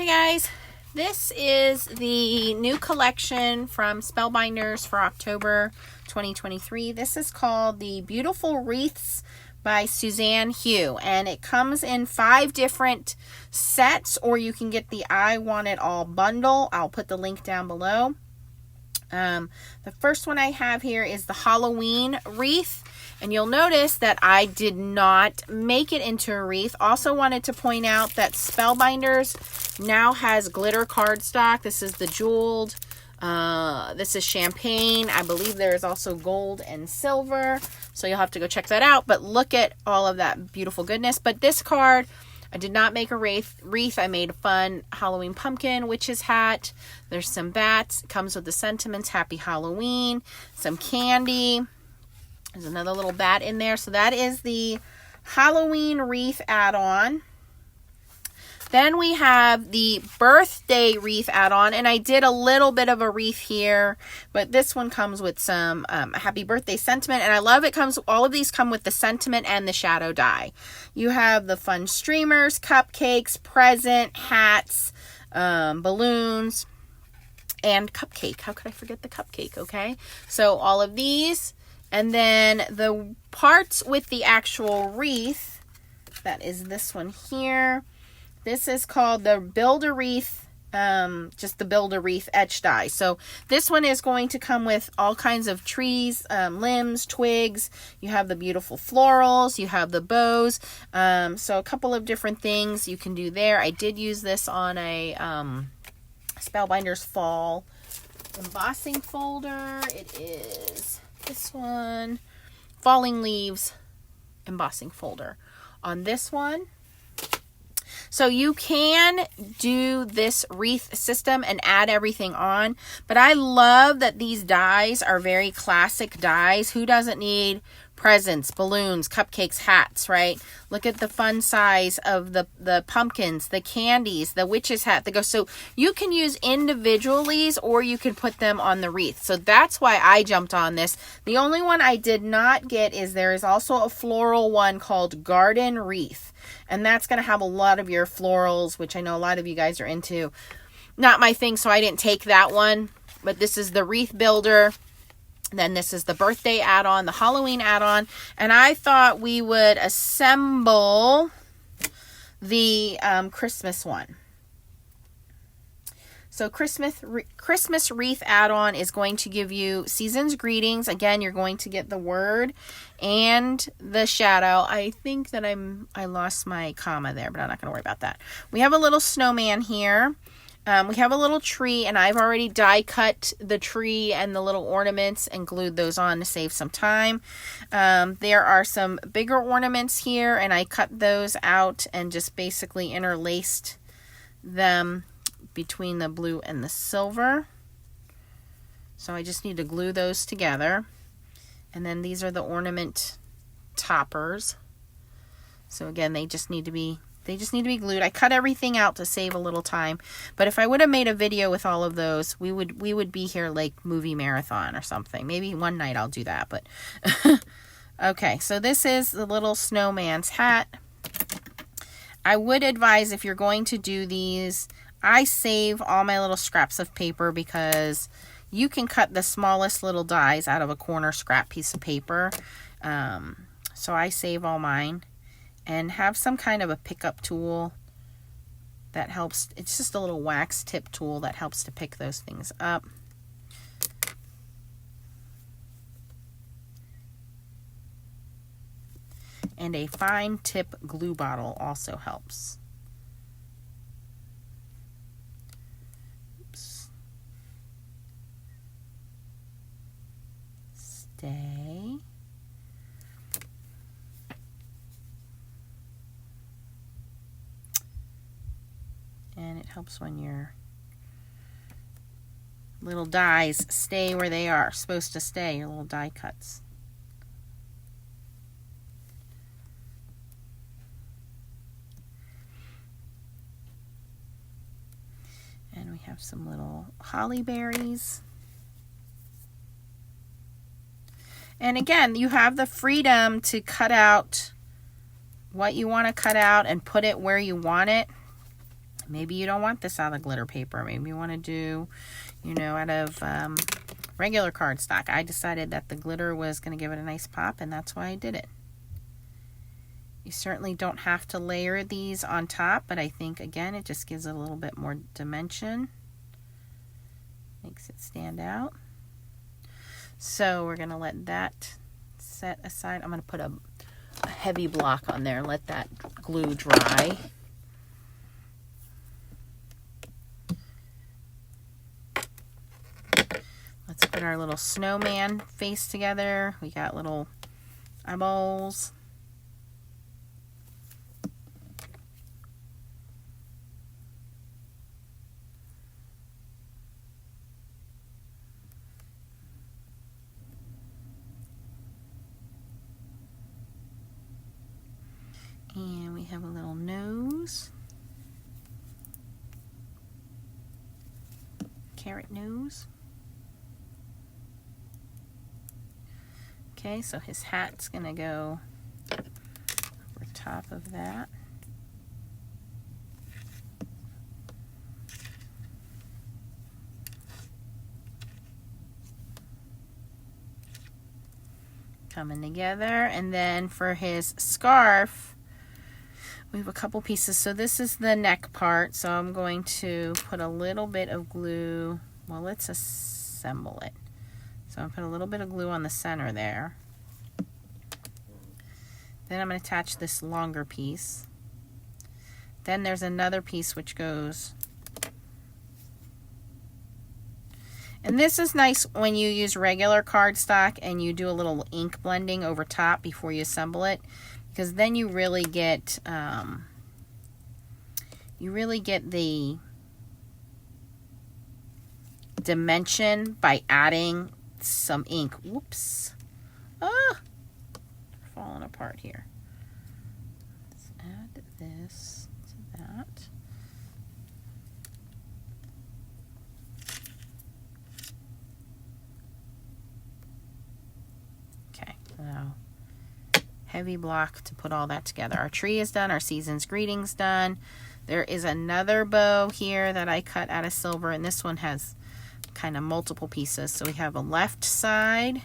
Hi guys, this is the new collection from Spellbinders for October 2023. This is called the Beautiful Wreaths by Suzanne Hugh, and it comes in 5 different sets, or you can get the I Want It All bundle. I'll put the link down below. The first one I have here is the Halloween wreath, and you'll notice that I did not make it into a wreath. Also wanted to point out that Spellbinders now has glitter cardstock. This is the jeweled, this is champagne. I believe there is also gold and silver, so you'll have to go check that out. But look at all of that beautiful goodness. But this card, I did not make a wreath. I made a fun Halloween pumpkin witch's hat. There's some bats. It comes with the sentiments, Happy Halloween, some candy. There's another little bat in there. So that is the Halloween wreath add-on. Then we have the birthday wreath add-on, and I did a little bit of a wreath here, but this one comes with some happy birthday sentiment, and I love it. All of these come with the sentiment and the shadow die. You have the fun streamers, cupcakes, present, hats, balloons, and cupcake. How could I forget the cupcake? Okay, so all of these, and then the parts with the actual wreath, that is this one here. This is called the Build-A-Wreath, just the Build-A-Wreath etch die. So this one is going to come with all kinds of trees, limbs, twigs. You have the beautiful florals. You have the bows. So a couple of different things you can do there. I did use this on a Spellbinders fall embossing folder. It is this one, Falling Leaves embossing folder. On this one, so you can do this wreath system and add everything on, but I love that these dies are very classic dies. Who doesn't need presents, balloons, cupcakes, hats, right? Look at the fun size of the pumpkins, the candies, the witch's hat, the ghost. So you can use individually, or you can put them on the wreath. So that's why I jumped on this. The only one I did not get is there is also a floral one called Garden Wreath. And that's going to have a lot of your florals, which I know a lot of you guys are into. Not my thing, so I didn't take that one. But this is the wreath builder. Then this is the birthday add-on, the Halloween add-on. And I thought we would assemble the Christmas one. So Christmas wreath add-on is going to give you season's greetings. Again, you're going to get the word and the shadow. I think that I lost my comma there, but I'm not going to worry about that. We have a little snowman here. We have a little tree, and I've already die cut the tree and the little ornaments and glued those on to save some time. There are some bigger ornaments here, and I cut those out and just basically interlaced them between the blue and the silver. So I just need to glue those together. And then these are the ornament toppers. So again, they just need to be glued. I cut everything out to save a little time. But if I would have made a video with all of those, we would be here like movie marathon or something. Maybe one night I'll do that, but okay, so this is the little snowman's hat. I would advise, if you're going to do these, I save all my little scraps of paper, because you can cut the smallest little dies out of a corner scrap piece of paper. So I save all mine, and have some kind of a pickup tool that helps. It's just a little wax tip tool that helps to pick those things up. And a fine tip glue bottle also helps. Stay. And it helps when your little dies stay where they are supposed to stay, your little die cuts. And we have some little holly berries. And again, you have the freedom to cut out what you want to cut out and put it where you want it. Maybe you don't want this out of glitter paper. Maybe you want to do, you know, out of regular cardstock. I decided that the glitter was going to give it a nice pop, and that's why I did it. You certainly don't have to layer these on top, but I think, again, it just gives it a little bit more dimension. Makes it stand out. So we're going to let that set aside. I'm going to put a heavy block on there and let that glue dry. Let's put our little snowman face together. We got little eyeballs. And we have a little nose. Carrot nose. Okay, so his hat's going to go over top of that. Coming together. And then for his scarf, we have a couple pieces. So this is the neck part. So I'm going to put a little bit of glue. Well, let's assemble it. So I'm going to put a little bit of glue on the center there. Then I'm going to attach this longer piece. Then there's another piece which goes. And this is nice when you use regular cardstock and you do a little ink blending over top before you assemble it, because then you really get the dimension by adding some ink. Whoops. Ah, falling apart here. Let's add this to that. Okay, now heavy block to put all that together. Our tree is done. Our season's greetings done. There is another bow here that I cut out of silver, and this one has kind of multiple pieces. So we have a left side,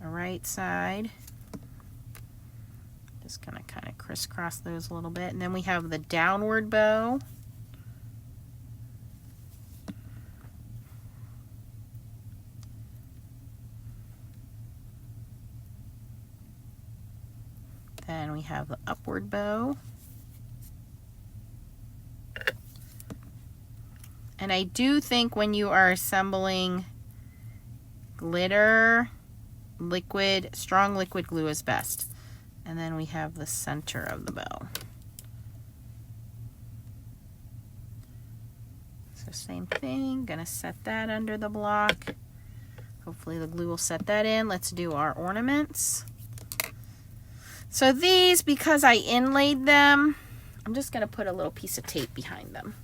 a right side. Just gonna kind of crisscross those a little bit, and then we have the downward bow. Then we have the upward bow. And I do think when you are assembling glitter, strong liquid glue is best. And then we have the center of the bow. So same thing, gonna set that under the block. Hopefully the glue will set that in. Let's do our ornaments. So these, because I inlaid them, I'm just gonna put a little piece of tape behind them.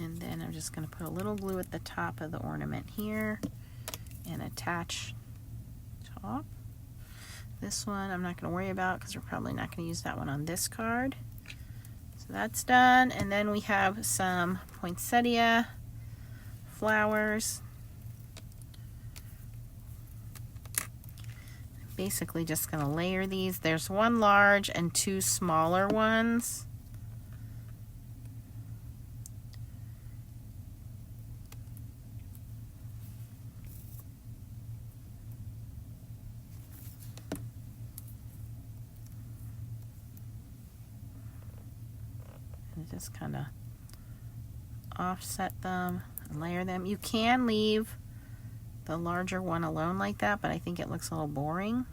And then I'm just going to put a little glue at the top of the ornament here and attach top. This one I'm not going to worry about because we're probably not going to use that one on this card. So that's done. And then we have some poinsettia flowers. Basically just going to layer these. There's one large and two smaller ones. Just kind of offset them and layer them. You can leave the larger one alone like that, but I think it looks a little boring.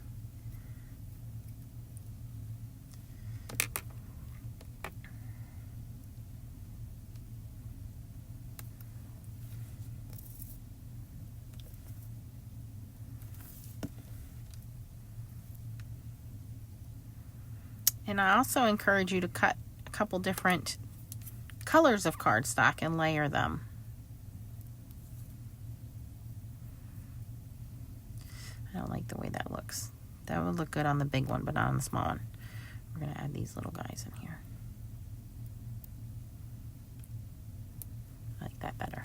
And I also encourage you to cut a couple different colors of cardstock and layer them. I don't like the way that looks. That would look good on the big one, but not on the small one. We're going to add these little guys in here. I like that better.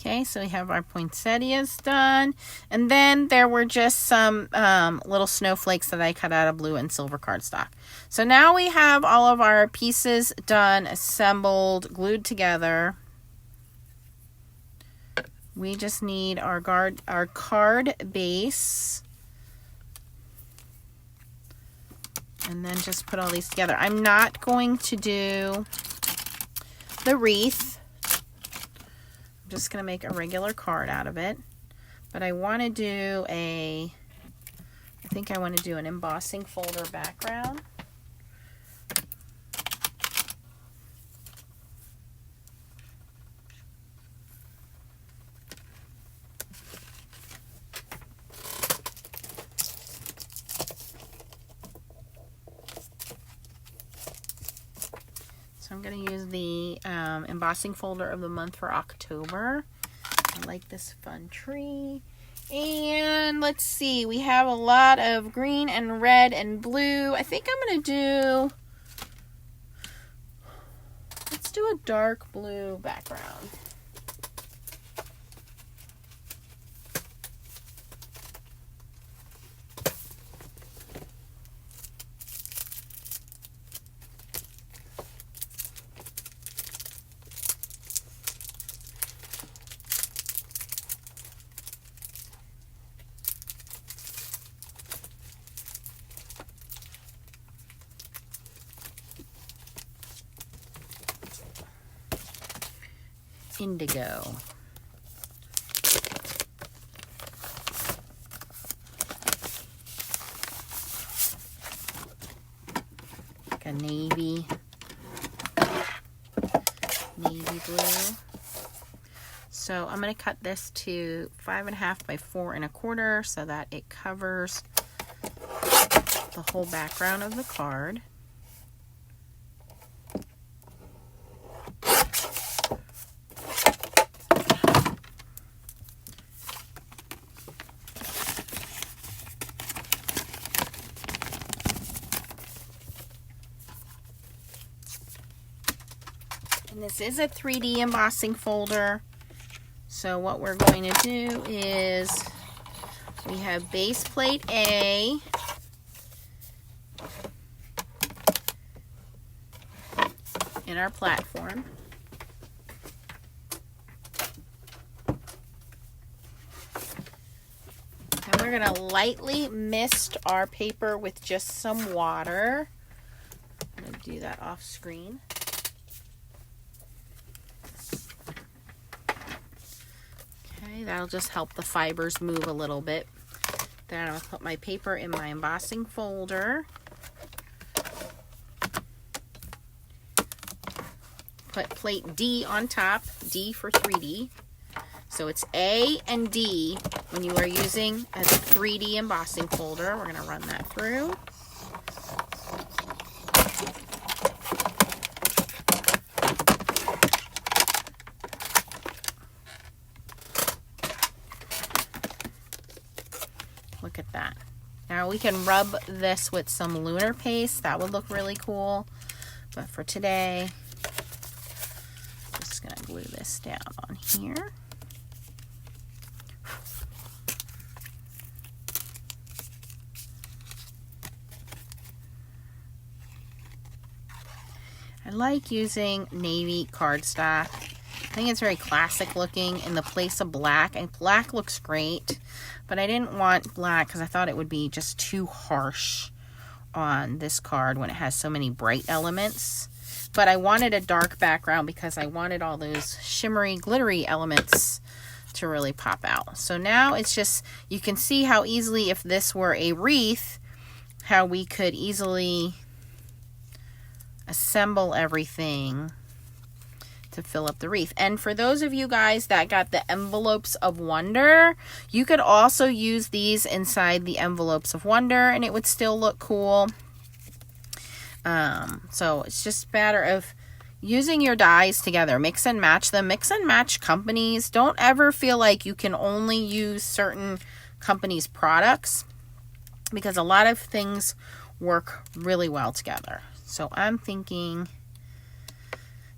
Okay, so we have our poinsettias done. And then there were just some little snowflakes that I cut out of blue and silver cardstock. So now we have all of our pieces done, assembled, glued together. We just need our card base. And then just put all these together. I'm not going to do the wreath. Just going to make a regular card out of it, but I want to do I think I want to do an embossing folder background. So I'm going to use the embossing folder of the month for October. I like this fun tree. And let's see, we have a lot of green and red and blue. I think I'm going to let's do a dark blue background. Indigo. Like a navy blue. So I'm going to cut this to 5.5 by 4.25 so that it covers the whole background of the card. And this is a 3D embossing folder. So what we're going to do is we have base plate A, in our platform. And we're going to lightly mist our paper with just some water. I'm going to do that off screen. Okay, that'll just help the fibers move a little bit. Then I'm going to put my paper in my embossing folder. Put plate D on top, D for 3D. So it's A and D when you are using a 3D embossing folder. We're going to run that through. Look at that. Now we can rub this with some lunar paste. That would look really cool. But for today, I'm just going to glue this down on here. I like using navy cardstock. I think it's very classic looking in the place of black. And black looks great, but I didn't want black because I thought it would be just too harsh on this card when it has so many bright elements. But I wanted a dark background because I wanted all those shimmery, glittery elements to really pop out. So now it's just, you can see how easily, if this were a wreath, how we could easily assemble everything to fill up the wreath. And for those of you guys that got the envelopes of wonder, you could also use these inside the envelopes of wonder and it would still look cool. So it's just a matter of using your dies together. Mix and match them. Mix and match companies. Don't ever feel like you can only use certain companies' products, because a lot of things work really well together. So I'm thinking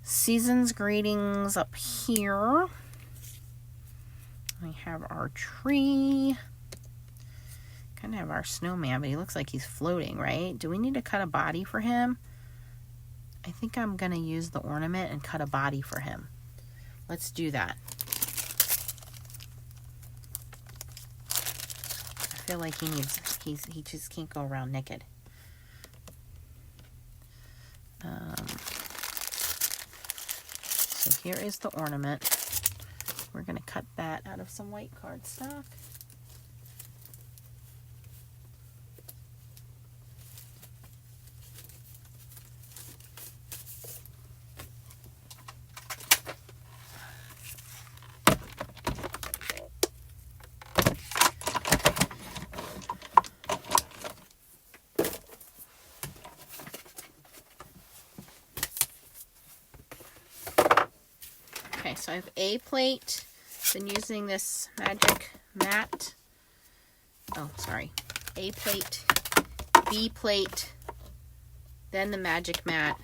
Season's Greetings up here. We have our tree. Kind of have our snowman, but he looks like he's floating, right? Do we need to cut a body for him? I think I'm going to use the ornament and cut a body for him. Let's do that. I feel like he just can't go around naked. So here is the ornament. We're going to cut that out of some white cardstock. So I have A plate, been using this magic mat. Oh, sorry. A plate, B plate, then the magic mat,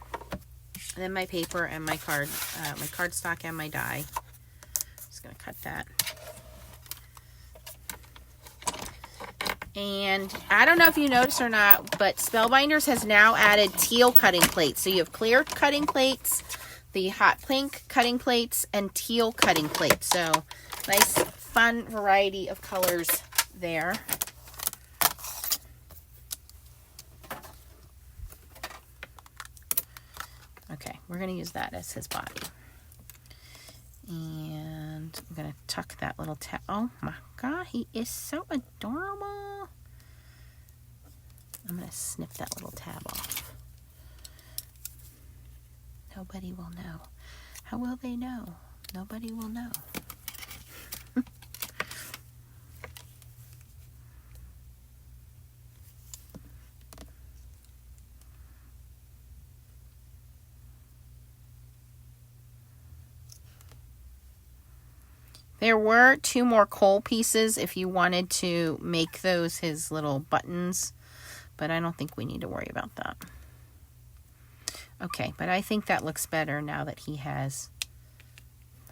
then my paper and my cardstock and my die. Just gonna cut that. And I don't know if you noticed or not, but Spellbinders has now added teal cutting plates. So you have clear cutting plates, the hot pink cutting plates, and teal cutting plates. So nice fun variety of colors there. Okay, we're going to use that as his body. And I'm going to tuck that little tab. Oh my God, he is so adorable. I'm going to snip that little tab off. Nobody will know. How will they know? Nobody will know. There were 2 more coal pieces if you wanted to make those his little buttons, but I don't think we need to worry about that. Okay, but I think that looks better now that he has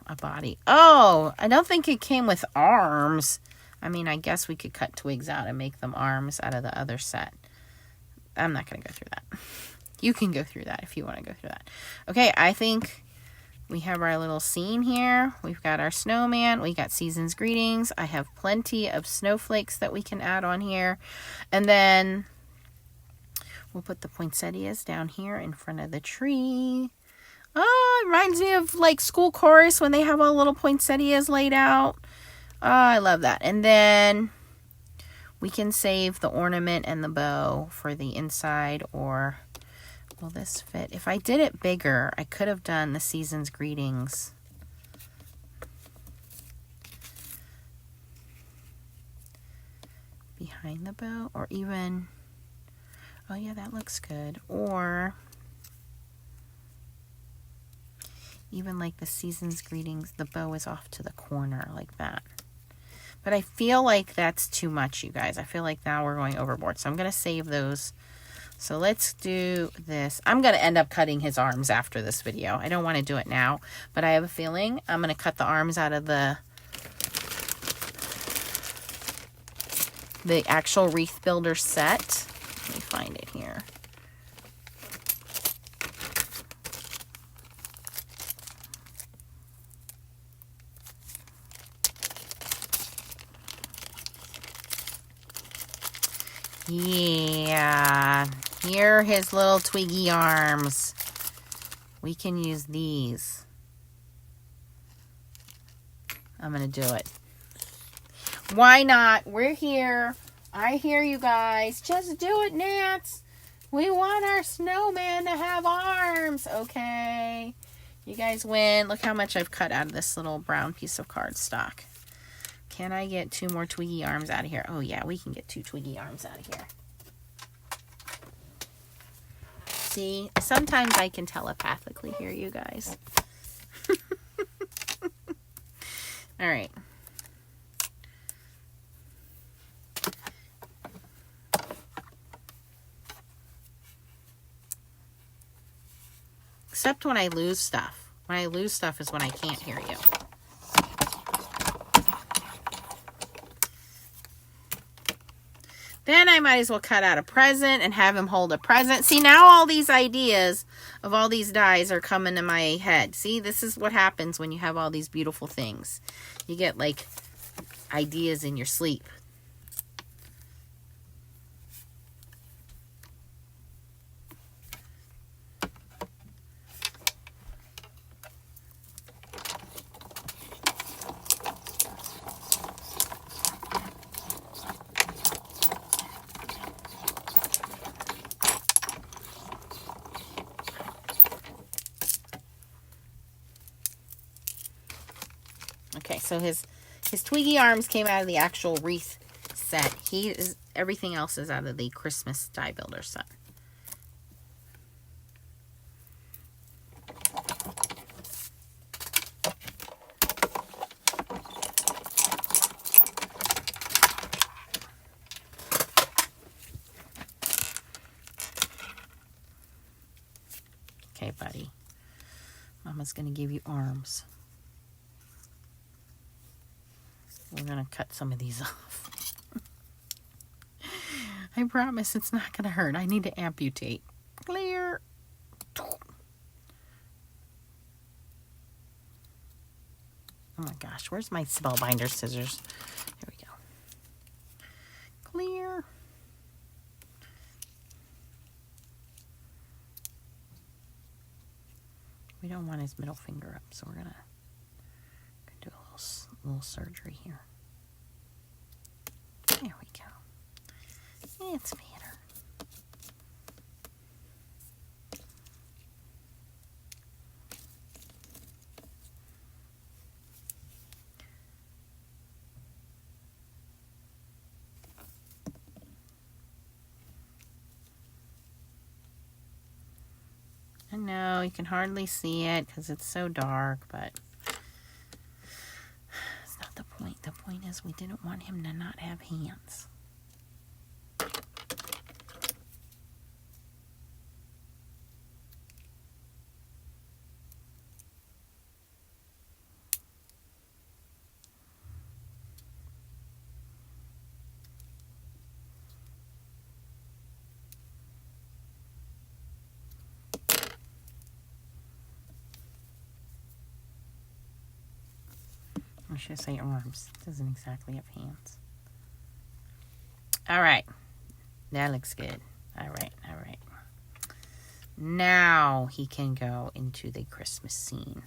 a body. Oh, I don't think it came with arms. I mean, I guess we could cut twigs out and make them arms out of the other set. I'm not going to go through that. You can go through that if you want to go through that. Okay, I think we have our little scene here. We've got our snowman. We got Season's Greetings. I have plenty of snowflakes that we can add on here. And then we'll put the poinsettias down here in front of the tree. Oh, it reminds me of like school chorus when they have all little poinsettias laid out. Oh, I love that. And then we can save the ornament and the bow for the inside, or will this fit? If I did it bigger, I could have done the Season's Greetings. Behind the bow, or even... Oh yeah, that looks good. Or even like the Season's Greetings, the bow is off to the corner like that. But I feel like that's too much, you guys. I feel like now we're going overboard. So I'm going to save those. So let's do this. I'm going to end up cutting his arms after this video. I don't want to do it now, but I have a feeling I'm going to cut the arms out of the actual Wreath Builder set. Let me find it here. Yeah. Here are his little twiggy arms. We can use these. I'm going to do it. Why not? We're here. I hear you guys. Just do it, Nance. We want our snowman to have arms. Okay. You guys win. Look how much I've cut out of this little brown piece of cardstock. Can I get 2 more twiggy arms out of here? Oh, yeah. We can get 2 twiggy arms out of here. See? Sometimes I can telepathically hear you guys. All right. Except when I lose stuff. When I lose stuff is when I can't hear you. Then I might as well cut out a present and have him hold a present. See, now all these ideas of all these dies are coming to my head. See, this is what happens when you have all these beautiful things. You get, like, ideas in your sleep. Okay, so his twiggy arms came out of the actual wreath set. Everything else is out of the Christmas die builder set. Okay, buddy. Mama's gonna give you arms. We're going to cut some of these off. I promise it's not going to hurt. I need to amputate. Clear. Oh my gosh. Where's my Spellbinder scissors? Here we go. Clear. We don't want his middle finger up, so we're going to do a little surgery here. There we go. It's better. I know you can hardly see it because it's so dark, but it's not the point. The point is we didn't want him to not have hands. I should say arms. It doesn't exactly have hands. All right. That looks good. All right. All right. Now he can go into the Christmas scene.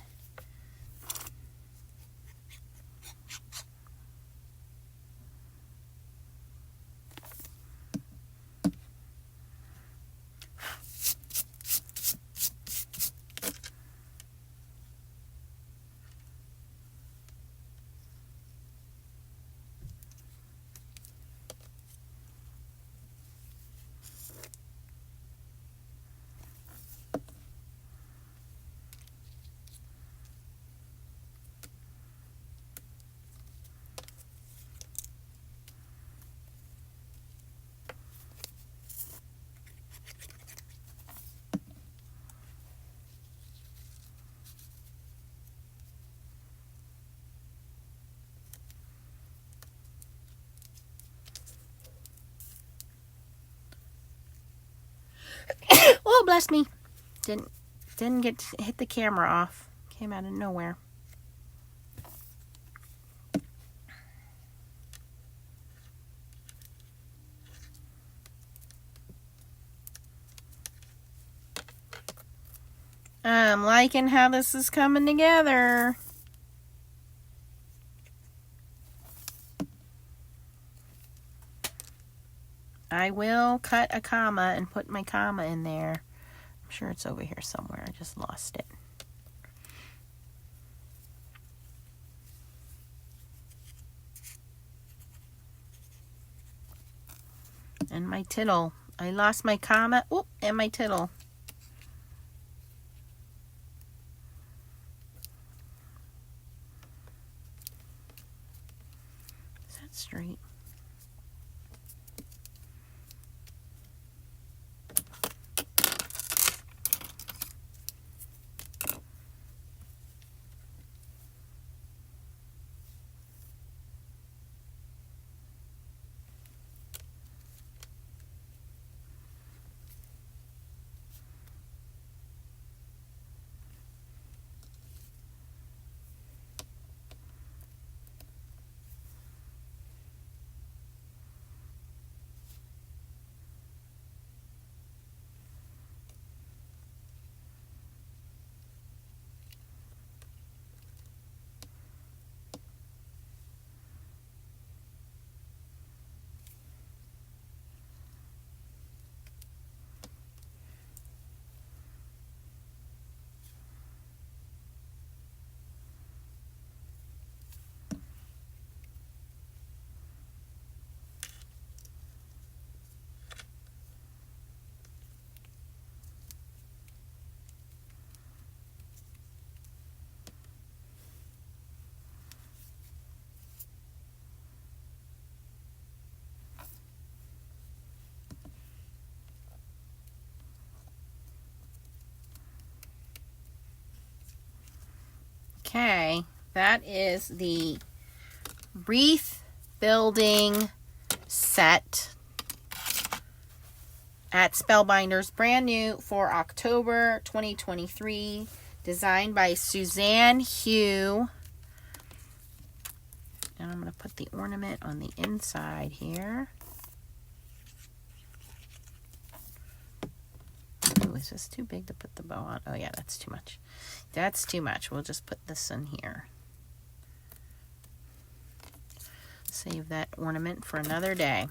Oh, bless me. Didn't get to hit the camera off. Came out of nowhere. I'm liking how this is coming together. I will cut a comma and put my comma in there. I'm sure it's over here somewhere. I just lost it. And my tittle. I lost my comma. Oop, and my tittle. Is that straight? Okay, that is the wreath building set at Spellbinders, brand new for October 2023, designed by Suzanne Hugh. And I'm going to put the ornament on the inside here. Ooh, is this too big to put the bow on? Oh yeah, that's too much. That's too much. We'll just put this in here. Save that ornament for another day.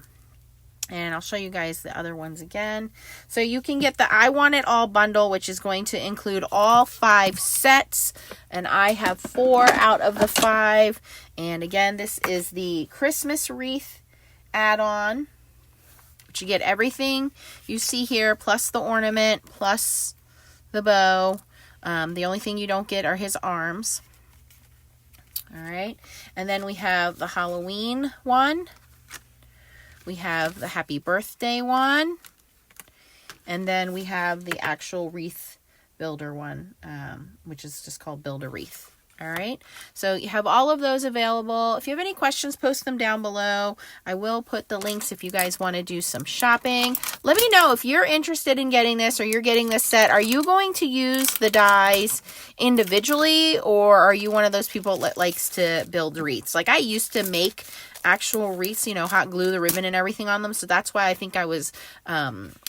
And I'll show you guys the other ones again. So you can get the I Want It All bundle, which is going to include all 5 sets. And I have 4 out of the 5. And again, this is the Christmas wreath add-on. But you get everything you see here, plus the ornament, plus the bow. The only thing you don't get are his arms. All right. And then we have the Halloween one. We have the happy birthday one. And then we have the actual wreath builder one, which is just called Build a Wreath. All right. So you have all of those available. If you have any questions, post them down below. I will put the links if you guys want to do some shopping. Let me know if you're interested in getting this or you're getting this set. Are you going to use the dies individually, or are you one of those people that likes to build wreaths? Like I used to make actual wreaths, you know, hot glue the ribbon and everything on them. So that's why I think I was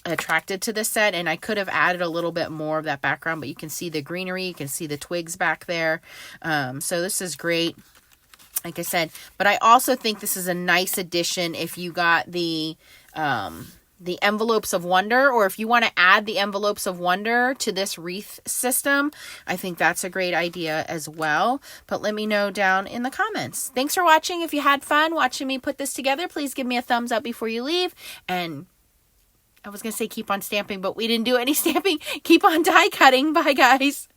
attracted to this set, and I could have added a little bit more of that background, but you can see the greenery, you can see the twigs back there. So this is great, like I said, but I also think this is a nice addition if you got the envelopes of wonder, or if you want to add the envelopes of wonder to this wreath system. I think that's a great idea as well. But let me know down in the comments. Thanks for watching. If you had fun watching me put this together, please give me a thumbs up before you leave. And I was going to say keep on stamping, but we didn't do any stamping. Keep on die cutting. Bye, guys.